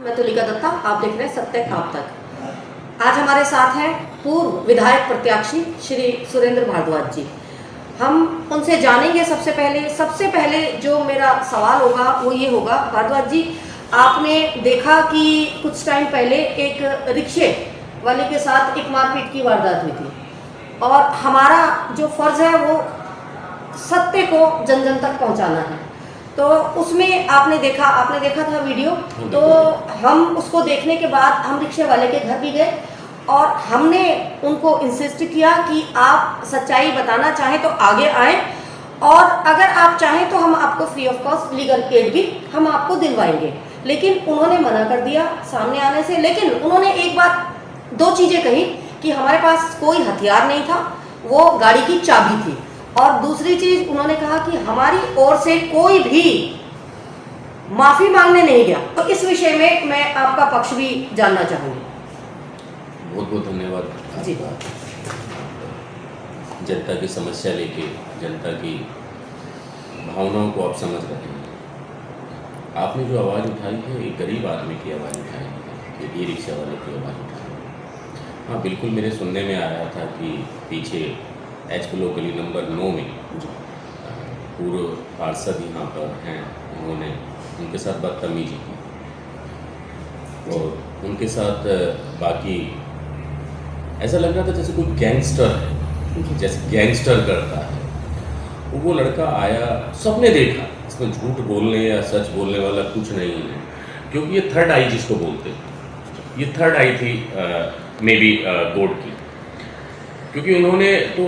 मैं तुलिका दत्ता, आप देख रहे हैं सत्य आप तक। आज हमारे साथ हैं पूर्व विधायक प्रत्याशी श्री सुरेंद्र भारद्वाज जी। हम उनसे जानेंगे सबसे पहले जो मेरा सवाल होगा वो ये होगा, भारद्वाज जी आपने देखा कि कुछ टाइम पहले एक रिक्शे वाले के साथ एक मारपीट की वारदात हुई थी और हमारा जो फर्ज है वो सत्य को जन जन तक पहुंचाना है। तो उसमें आपने देखा था वीडियो, तो हम उसको देखने के बाद हम रिक्शे वाले के घर भी गए और हमने उनको इंसिस्ट किया कि आप सच्चाई बताना चाहें तो आगे आएं और अगर आप चाहें तो हम आपको free of cost legal aid भी हम आपको दिलवाएंगे। लेकिन उन्होंने मना कर दिया सामने आने से। लेकिन उन्होंने एक बात, दो चीज़ें कही कि हमारे पास कोई हथियार नहीं था, वो गाड़ी की चाबी थी, और दूसरी चीज उन्होंने कहा कि हमारी ओर से कोई भी माफी मांगने नहीं गया। तो इस विषय में मैं आपका पक्ष भी जानना चाहूंगी। बहुत बहुत धन्यवाद जी। जनता की समस्या लेके, जनता की भावनाओं को आप समझ रहे हैं। आपने जो आवाज़ उठाई है एक गरीब आदमी की आवाज़ उठाई है, एक ई रिक्शा वाले की आवाज़ उठाई है। हाँ, बिल्कुल मेरे सुनने में आ रहा था कि पीछे एच लोकली नंबर 9 में पूर्व पार्षद यहाँ पर हैं, उन्होंने उनके साथ बदतमीजी की और उनके साथ बाकी ऐसा लग रहा था जैसे कोई गैंगस्टर है, जैसे गैंगस्टर करता है। वो लड़का आया, सबने देखा, इसमें झूठ बोलने या सच बोलने वाला कुछ नहीं है, क्योंकि ये थर्ड आई जिसको बोलते हैं, ये थर्ड आई थी मे बी गॉड की। क्योंकि उन्होंने तो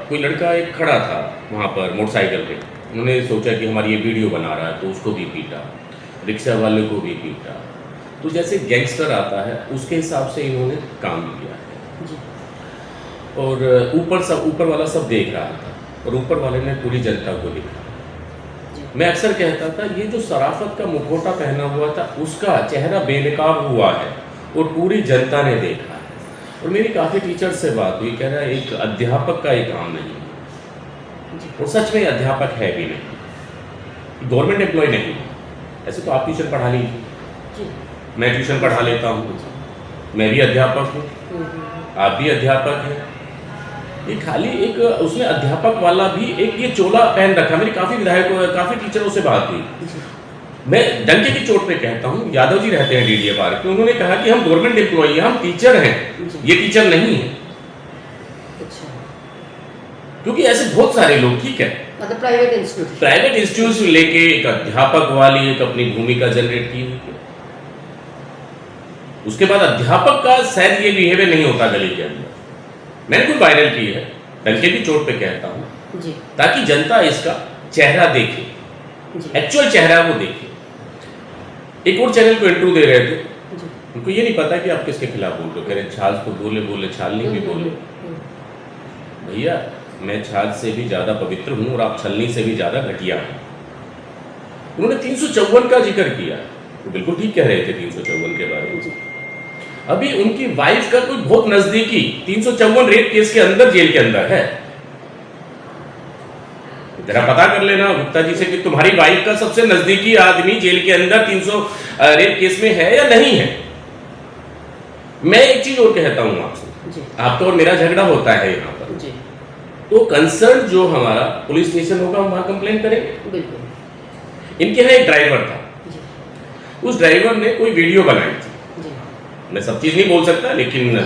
कोई लड़का एक खड़ा था वहाँ पर मोटरसाइकिल पे, उन्होंने सोचा कि हमारी ये वीडियो बना रहा है तो उसको भी पीटा, रिक्शा वाले को भी पीटा। तो जैसे गैंगस्टर आता है उसके हिसाब से इन्होंने काम किया है। और ऊपर वाला सब देख रहा था और ऊपर वाले ने पूरी जनता को देखा। मैं अक्सर कहता था ये जो शराफत का मुखौटा पहना हुआ था उसका चेहरा बेनकाब हुआ है और पूरी जनता ने देखा। और मेरी काफ़ी टीचर से बात हुई, कह रहा है एक अध्यापक का ये काम नहीं है, और सच में अध्यापक है भी नहीं, गवर्नमेंट एम्प्लॉय नहीं है। ऐसे तो आप ट्यूशन पढ़ा लीजिए, मैं ट्यूशन पढ़ा लेता हूँ, मैं भी अध्यापक हूँ, आप भी अध्यापक हैं। ये खाली एक उसने अध्यापक वाला भी एक ये चोला पहन रखा। मेरी काफ़ी विधायकों, काफ़ी टीचरों से बात हुई, मैं डंके की चोट पे कहता हूँ, यादव जी रहते हैं डीडीए पार्क में, उन्होंने कहा कि हम गवर्नमेंट एम्प्लॉई हैं, हम टीचर हैं, ये टीचर नहीं है। अच्छा। क्योंकि ऐसे बहुत सारे लोग, ठीक है, मतलब प्राइवेट इंस्टीट्यूट लेके एक अध्यापक वाली एक अपनी भूमिका जनरेट की हुई है। उसके बाद अध्यापक का शायद ये बिहेवियर नहीं होता गली के अंदर। मैंने कोई वायरल की है, डंके की चोट पे कहता हूँ, ताकि जनता इसका चेहरा देखे, एक्चुअल चेहरा वो देखे। एक और चैनल को इंटरव्यू दे रहे थे, उनको ये नहीं पता कि आप किसके खिलाफ बोल रहे हो, कह रहे छाछ तो बोले छालनी भी बोले। भैया मैं छाछ से भी ज़्यादा पवित्र हूँ और आप छलनी से भी ज़्यादा घटिया हैं। उन्होंने 354 का जिक्र किया, वो बिल्कुल ठीक कह रहे थे 354 के बारे में। अभी उनकी वाइफ का कोई बहुत नज़दीकी 354 रेप केस के अंदर, जेल के अंदर है। जरा पता कर लेना गुप्ता जी से कि तुम्हारी वाइफ का सबसे नजदीकी आदमी जेल के अंदर 300 रेप केस में है या नहीं है। मैं एक चीज और कहता हूं आपसे, आपका और मेरा झगड़ा होता है यहाँ पर, तो कंसर्न जो हमारा पुलिस स्टेशन होगा हम वहां कंप्लेन करेंगे। इनके यहाँ एक ड्राइवर था, उस ड्राइवर ने कोई वीडियो बनाई थी। मैं सब चीज नहीं बोल सकता, लेकिन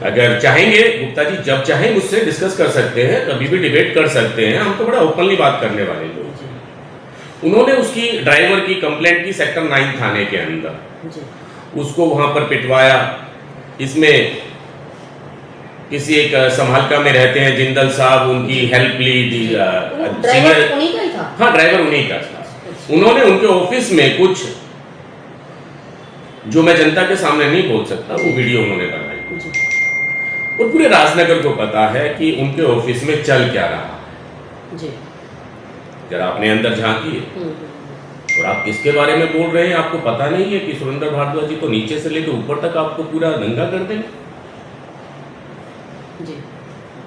अगर चाहेंगे गुप्ता जी जब चाहें मुझसे डिस्कस कर सकते हैं, कभी भी डिबेट कर सकते हैं, हम तो बड़ा ओपनली बात करने वाले लोग। उन्होंने उसकी ड्राइवर की कंप्लेंट की सेक्टर 9 थाने के अंदर, उसको वहां पर पिटवाया। इसमें किसी एक संभालका में रहते हैं जिंदल साहब, उनकी हेल्प ली, हाँ ड्राइवर उन्हीं का था। उन्होंने उनके ऑफिस में कुछ जो मैं जनता के सामने नहीं बोल सकता वो वीडियो उन्होंने बनाई, और पूरे राजनगर को पता है कि उनके ऑफिस में चल क्या रहा है। जरा अपने अंदर झांकिए, और आप किसके बारे में बोल रहे हैं आपको पता नहीं है कि सुरेंद्र भारद्वाज जी तो नीचे से लेकर ऊपर तक आपको पूरा नंगा कर देंगे।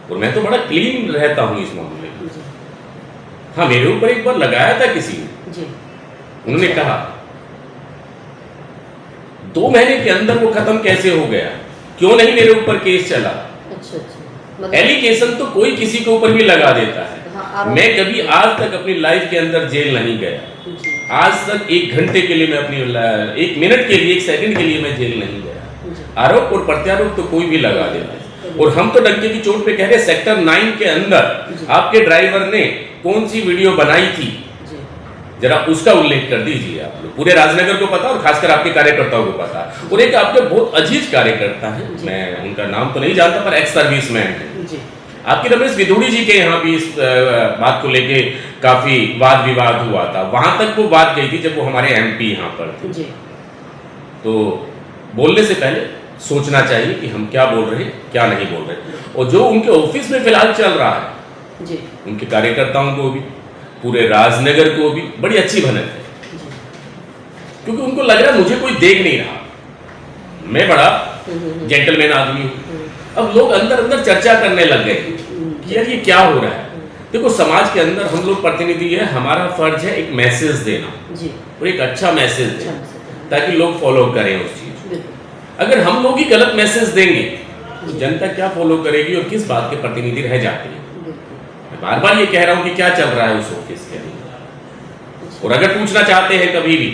और मैं तो बड़ा क्लीन रहता हूं इस मामले में। हाँ, मेरे ऊपर एक बार लगाया था किसी ने, उन्होंने कहा 2 महीने के अंदर वो खत्म कैसे हो गया? क्यों नहीं मेरे ऊपर केस चला? अच्छा मतलब एलिगेशन तो कोई किसी के ऊपर भी लगा देता है। हाँ, मैं कभी आज तक अपनी लाइफ के अंदर जेल नहीं गया। जी, आज तक 1 घंटे के लिए मैं अपनी 1 मिनट के लिए 1 सेकंड के लिए मैं जेल नहीं गया। जी, आरोप और प्रत्यारोप तो कोई भी लगा देता है। और हम तो डंके की चोट पे कह रहे सेक्टर 9 के अंदर आपके ड्राइवर ने कौन सी वीडियो बनाई थी, जी, जरा उसका उल्लेख कर दीजिए। आप लोग पूरे राजनगर को पता और खासकर आपके कार्यकर्ताओं को पता। और एक आपके बहुत अजीज कार्यकर्ता है, मैं उनका नाम तो नहीं जानता पर एक्स सर्विसमैन है जी, आपकी, रमेश विधुड़ी जी के यहाँ भी इस बात को लेके काफी वाद विवाद हुआ था। वहां तक वो बात गई थी जब वो हमारे एमपी यहाँ पर थे। जी, तो बोलने से पहले सोचना चाहिए कि हम क्या बोल रहे हैं क्या नहीं बोल रहे। और जो उनके ऑफिस में फिलहाल चल रहा है, जी, उनके कार्यकर्ताओं को भी पूरे राजनगर को भी बड़ी अच्छी भनक है, जी, क्योंकि उनको लग रहा है मुझे कोई देख नहीं रहा, मैं बड़ा जेंटलमैन आदमी हूँ। अब लोग अंदर अंदर चर्चा करने लग गए कि यार ये क्या हो रहा है। देखो समाज के अंदर हम लोग प्रतिनिधि है, हमारा फर्ज है एक मैसेज देना, जी, और एक अच्छा मैसेज अच्छा देना मैसेज, ताकि लोग फॉलो करें उस चीज को। बिल्कुल, अगर हम लोग ही गलत मैसेज देंगे तो जनता क्या फॉलो करेगी और किस बात के प्रतिनिधि रह जाते हैं। बिल्कुल, मैं बार बार ये कह रहा हूँ कि क्या चल रहा है उस ऑफिस के अंदर। और अगर पूछना चाहते हैं कभी भी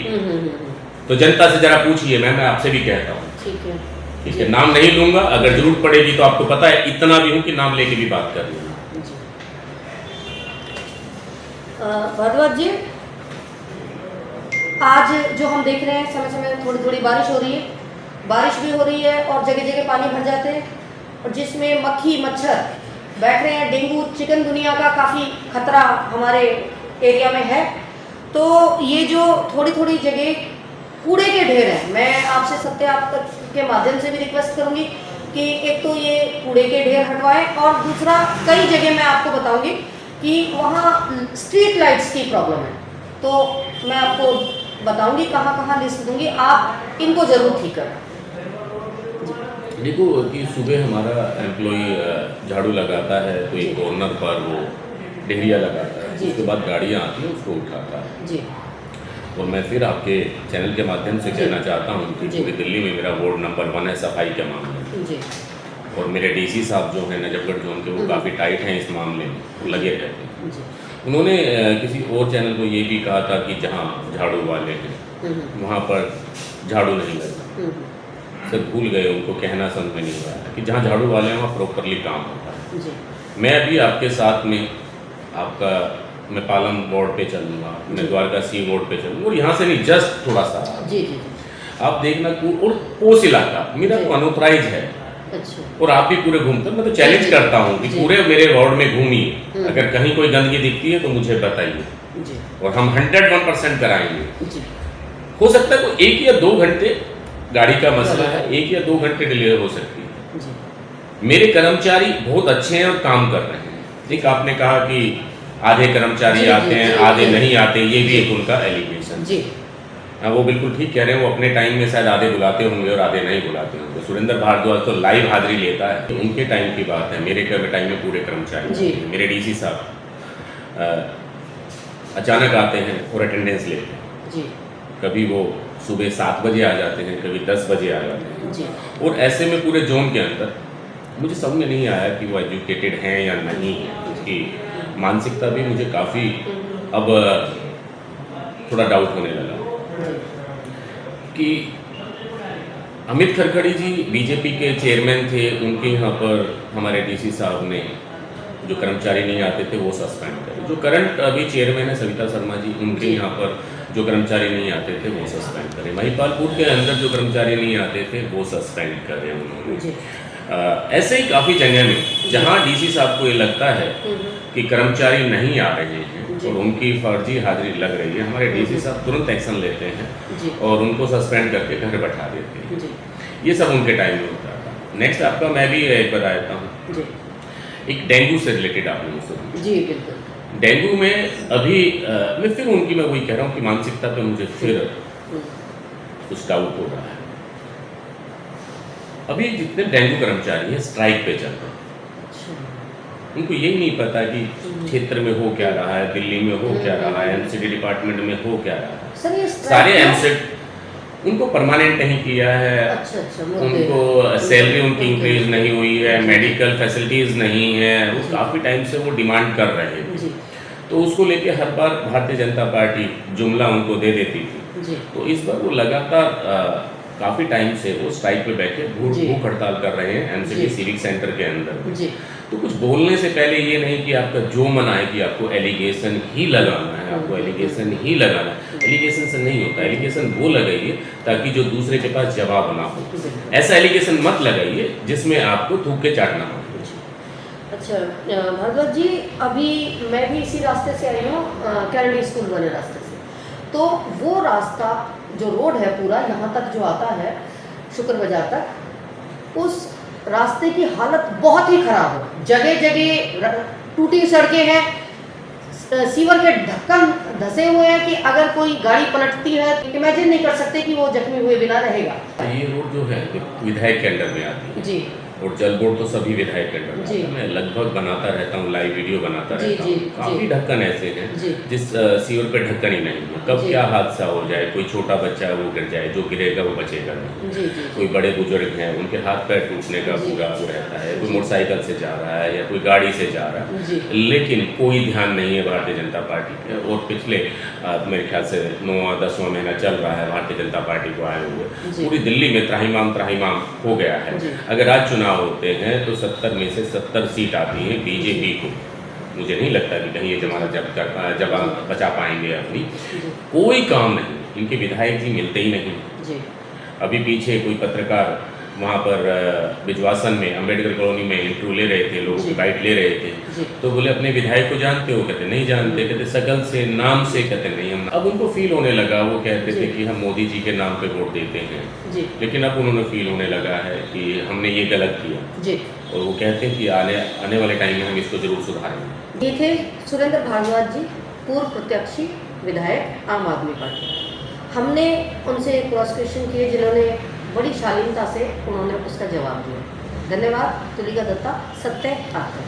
तो जनता से जरा पूछिए। मैं आपसे भी कहता हूँ, ठीक है, ठीक है, नाम नहीं लूंगा, अगर जरूरत पड़ेगी तो आपको पता है इतना भी हूँ कि नाम लेके भी बात कर लूंगा। जी। भारद्वाज जी, आज जो हम देख रहे हैं समय समय थोड़ी थोड़ी बारिश हो रही है, बारिश भी हो रही है और जगह जगह पानी भर जाते हैं, और जिसमें मक्खी मच्छर बैठ रहे हैं, डेंगू चिकनगुनिया का काफ़ी खतरा हमारे एरिया में है। तो ये जो थोड़ी थोड़ी जगह कूड़े के ढेर हैं, मैं आपसे सत्याग्रह के माध्यम से भी रिक्वेस्ट करूंगी कि एक तो ये कूड़े के ढेर हटवाएं, और दूसरा कई जगह मैं आपको बताऊंगी कि वहाँ स्ट्रीट लाइट्स की प्रॉब्लम है, तो मैं आपको बताऊंगी कहाँ कहाँ लिस्ट दूंगी, आप इनको ज़रूर ठीक करें। देखो कि सुबह हमारा एम्प्लॉय झाड़ू लगाता है, कोई कॉर्नर पर वो डेहरिया लगाता है, उसके बाद गाड़ियाँ आती हैं उसको उठाता है। जी, और मैं फिर आपके चैनल के माध्यम से कहना चाहता हूँ कि पूरी दिल्ली में मेरा वार्ड नंबर 1 है सफाई के मामले में। जी, और मेरे डीसी साहब जो हैं नजफगढ़ जोन के, वो काफ़ी टाइट हैं इस मामले में, वो लगे रहते हैं। जी, उन्होंने किसी और चैनल को ये भी कहा था कि जहाँ झाड़ू वाले हैं वहाँ पर झाड़ू नहीं लगता। सर भूल गए, उनको कहना समझ में नहीं आया कि जहाँ झाड़ू वाले हैं वहाँ प्रॉपरली काम होता है। जी, मैं अभी आपके साथ में आपका मैं पालम वार्ड पे चलूँगा, मैं द्वारका सी वार्ड पे चलूँगा, और यहाँ से नहीं जस्ट थोड़ा सा जी, जी, आप देखना और पोस इलाका मेरा जी। तो अनऑथराइज है, अच्छा, और आप भी पूरे घूमते हो। मैं तो चैलेंज जी। करता हूँ कि जी। पूरे मेरे वार्ड में घूमिए, अगर कहीं कोई गंदगी दिखती है तो मुझे बताइए, जी, और हम 101% कराएंगे। जी, हो सकता है कोई 1 या 2 घंटे गाड़ी का मसला है, 1 या 2 घंटे डिले हो सकती है। जी, मेरे कर्मचारी बहुत अच्छे हैं और काम कर रहे हैं। एक आपने कहा कि आधे कर्मचारी जी, आते जी, हैं, जी, आधे जी। नहीं आते, ये भी एक उनका एलिगेशन। जी, हाँ, वो बिल्कुल ठीक कह रहे हैं, वो अपने टाइम में शायद आधे बुलाते होंगे और आधे नहीं बुलाते होंगे। सुरेंद्र भारद्वाज तो लाइव हाजिरी लेता है, तो उनके टाइम की बात है। मेरे टाइम में पूरे कर्मचारी, जी। मेरे डीसी साहब अचानक आते हैं और अटेंडेंस लेते हैं। जी, कभी वो सुबह 7 बजे आ जाते हैं, कभी 10 बजे आ जाते हैं। जी, और ऐसे में पूरे जोन के अंदर मुझे समझ में नहीं आया कि वो एजुकेटेड हैं या नहीं है। उसकी मानसिकता भी मुझे काफ़ी अब थोड़ा डाउट होने लगा कि अमित खरखड़ी जी बीजेपी के चेयरमैन थे, उनके यहाँ पर हमारे डीसी साहब ने जो कर्मचारी नहीं आते थे वो सस्पेंड करे। जो करंट अभी चेयरमैन है सविता शर्मा जी, उनके यहाँ पर जो कर्मचारी नहीं आते थे वो सस्पेंड करें। महिपालपुर के अंदर जो कर्मचारी नहीं आते थे वो सस्पेंड करें उन्होंने। जी, ऐसे ही काफ़ी जगह में जहाँ डीसी साहब को ये लगता है कि कर्मचारी नहीं आ रहे हैं और उनकी फर्जी हाजिरी लग रही है, हमारे डीसी साहब तुरंत एक्शन लेते हैं जी, और उनको सस्पेंड करके घर बैठा देते हैं। जी, ये सब उनके टाइम में होता था। नेक्स्ट आपका मैं भी एक बता देता हूँ, जी, एक डेंगू से रिलेटेड आपने मुझसे पूछा। जी, बिल्कुल, डेंगू में अभी मैं फिर उनकी मैं वही कह रहा हूँ कि मानसिकता पे मुझे फिर कुछ डाउट हो रहा है। अभी जितने डेंगू कर्मचारी हैं स्ट्राइक पे चल रहे हैं, अच्छा, उनको यही नहीं पता कि क्षेत्र में हो क्या रहा है, दिल्ली में हो क्या रहा है, एमसीडी डिपार्टमेंट में हो क्या रहा है। सर ये सारे स्ट्राइक एमसेट उनको परमानेंट नहीं किया है, अच्छा अच्छा, मुद्दे उनको हैं। सैलरी उनकी ओके। इंक्रीज नहीं हुई है, मेडिकल फैसिलिटीज़ नहीं है, वो जी। काफ़ी टाइम से वो डिमांड कर रहे थे। जी तो उसको लेके हर बार भारतीय जनता पार्टी जुमला उनको दे देती थी। जी तो इस बार वो लगातार काफ़ी टाइम से वो स्ट्राइक पे बैठे जी। भूख हड़ताल कर रहे हैं एमसीडी जी। सिविक सेंटर के अंदर। जी तो कुछ बोलने से पहले ये नहीं कि आपका जो मन आए कि आपको एलिगेशन ही लगाना है, आपको एलिगेशन ही लगाना है। एलिगेशन से नहीं होता, एलिगेशन वो लगाइए ताकि जो दूसरे के पास जवाब ना हो। ऐसा एलिगेशन मत लगाइए जिसमें आपको थूक के चाटना हो। अच्छा भारद्वाज जी, अभी मैं भी इसी रास्ते से आई हूँ, कैनेडी स्कूल वाले रास्ते से। तो वो रास्ता जो रोड है पूरा यहाँ तक जो आता है शुक्र बाजार तक, उस रास्ते की हालत बहुत ही ख़राब है। जगह जगह टूटी सड़कें हैं, सीवर के ढक्कन धसे हुए हैं कि अगर कोई गाड़ी पलटती है तो इमेजिन नहीं कर सकते कि वो जख्मी हुए बिना रहेगा। ये रोड जो है विधायक के अंडर में आती है जी और जल बोर्ड तो सभी विधायक के अंडर में जी। आता है। मैं लगभग बनाता रहता हूँ, लाइव वीडियो बनाता जी, रहता जी, हूँ। काफ़ी जी। ढक्कन ऐसे हैं जी जिस सीवर पे ढक्कन ही नहीं है। कब जी। क्या हादसा हो जाए, कोई छोटा बच्चा है वो गिर जाए, जो गिरेगा वो बचेगा नहीं। जी जी कोई बड़े बुजुर्ग हैं उनके हाथ पैर टूटने का जी। पूरा वो रहता है, कोई जी। मोटरसाइकिल से जा रहा है या कोई गाड़ी से जा रहा है, जी लेकिन कोई ध्यान नहीं है भारतीय जनता पार्टी के। और पिछले मेरे ख्याल से 9वां-10वां महीना चल रहा है भारतीय जनता पार्टी को आए हुए। जी। पूरी दिल्ली में त्राहिमाम त्राहिमाम हो गया है। जी। अगर आज चुनाव होते हैं तो 70 में से 70 सीट आती हैं बीजेपी को। मुझे नहीं लगता कि कहीं ये जवाब बचा पाएंगे अपनी। जी कोई काम नहीं, इनके विधायक जी मिलते ही नहीं। जी अभी पीछे कोई पत्रकार वहाँ पर बिजवासन में अम्बेडकर कॉलोनी में इंटरव्यू ले रहे थे, लोगों जी। की बाइट ले रहे थे। जी तो बोले अपने विधायक को जानते हो? कहते नहीं जानते। कहते शकल से, नाम से? कहते नहीं हम। अब उनको फील होने लगा, वो कहते थे जी। कि हम मोदी जी के नाम पे वोट देते हैं, जी लेकिन अब उन्होंने फील होने लगा है कि हमने ये गलत किया। जी। और वो कहते हैं कि आने वाले टाइम में हम इसको जरूर सुधारेंगे। ये थे सुरेंद्र भारद्वाज जी, पूर्व प्रत्याशी विधायक आम आदमी पार्टी। हमने उनसे क्रॉस क्वेश्चन किए जिन्होंने बड़ी शालीनता से उन्होंने उसका जवाब दिया। धन्यवाद। तुलिका दत्ता, सत्य आपका।